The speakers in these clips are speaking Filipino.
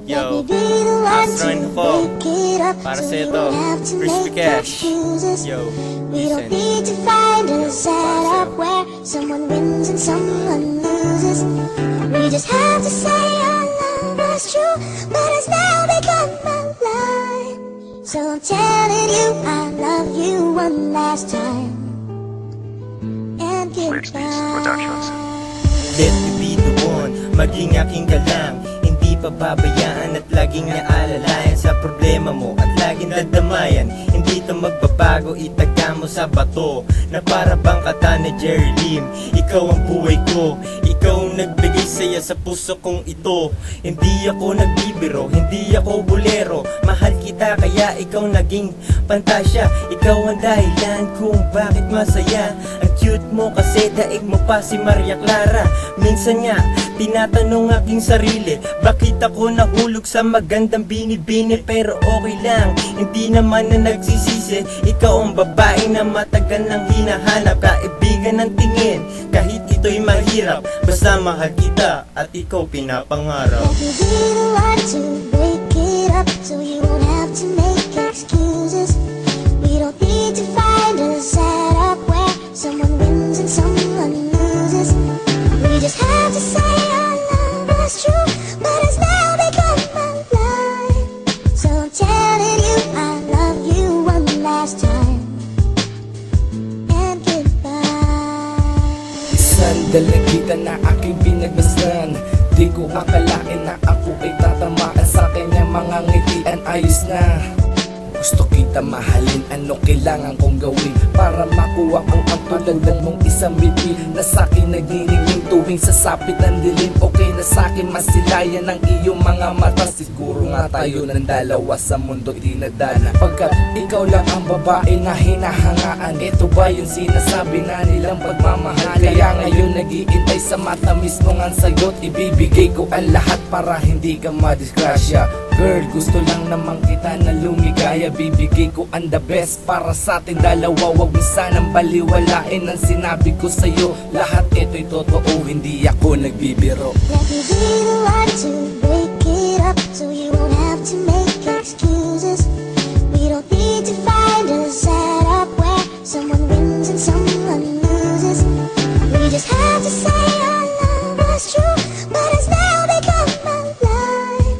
Yo, Astron ko para sa ito, Crispy Cash. Yo, We don't listen. need to find a setup where someone wins and someone loses. We just have to say our love was true, but it's now become a lie. So I'm telling you I love you one last time. And goodbye. Let me be the one, maging aking galang. Hindi pababayaan at laging naalalayan sa problema mo at laging dadamayan. Hindi to magbabago, itaga mo sa bato na para bang kata ni Jerry Lim. Ikaw ang buhay ko, ikaw ang nagbigay saya sa puso kong ito. Hindi ako nagbibiro, hindi ako bolero. Mahal kita kaya ikaw naging pantasya. Ikaw ang dahilan kung bakit masaya. Ang cute mo kasi daig mo pa si Maria Clara. Minsan nga, tinatanong aking sarili, bakit ako nahulog sa magandang binibini? Pero okay lang, hindi naman na nagsisisi. Ikaw ang babae na matagal nang hinahanap. Kaibigan ng tingin, kahit ito'y mahirap. Basta mahal kita at ikaw pinapangarap. Let me be the one to break it up, so you won't have to make excuses. We don't need to find a setup where someone wins and someone loses. We just have to say our love was true, but it's now become a lie. So I'm telling you I love you one last time. And goodbye. Isang dalagita na aking pinagmasdan. Di ko akalain na ako ay tatamaan sa kanyang mga ngitian. Ayos na, gusto kita mahalin. Ano kailangan kong gawin para makuha ang tulad mong isang bibig na sa'kin nagniningning tuwing sasapit ng dilim. Okay na sa'kin masilayan ng iyong mga mata. Siguro nga tayo ng dalawa sa mundo dinadana, pagkat ikaw lang ang babae na hinahangaan. Ito ba yung sinasabi na nilang pagmamahal? Kaya ngayon nag-iintay sa matamis mong ang sagot. Ibibigay ko ang lahat para hindi ka madisgrasya. Girl, gusto lang naman kita na lumigaya. Bibigay ko ang the best para sa ating dalawa. Wag mo sanang baliwalain ang sinabi ko sa'yo. Lahat ito'y totoo, hindi ako nagbibiro. Let me be the one to break it up, so you won't have to make excuses. We don't need to find a setup where someone wins and someone loses. We just have to say our love was true, but it's now become a lie.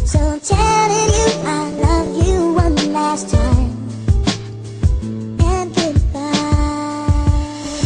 So I'm telling you I love you one last time. And goodbye.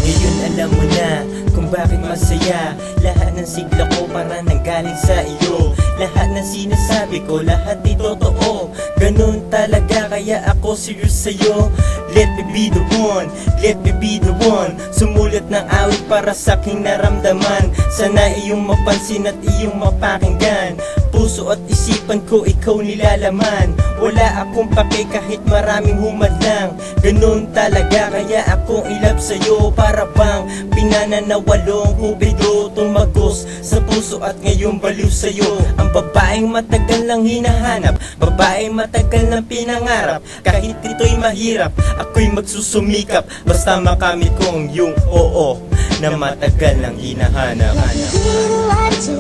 Ngayon alam mo na kung bakit masaya. Lahat ng sigla ko para nanggaling sa iyo. Lahat ng sinasabi ko, lahat ay totoo. Ganun talaga kaya ako serious sa'yo. Let me be the one, let me be the one. Sumulat ng awit para sa aking naramdaman. Sana iyong mapansin at iyong mapakinggan. Puso at isipan ko ikaw nilalaman. Wala akong pake kahit maraming humadlang. Ganun talaga kaya akong ilab sa'yo. Para bang pinananawalong kubido tumagos sa puso at ngayon baliw sa'yo. Ang babaeng matagal lang hinahanap, babaeng matagal lang pinangarap. Kahit ito'y mahirap, ako'y magsusumikap. Basta makamit kong yung oo na matagal lang hinahanap. Let me be the one to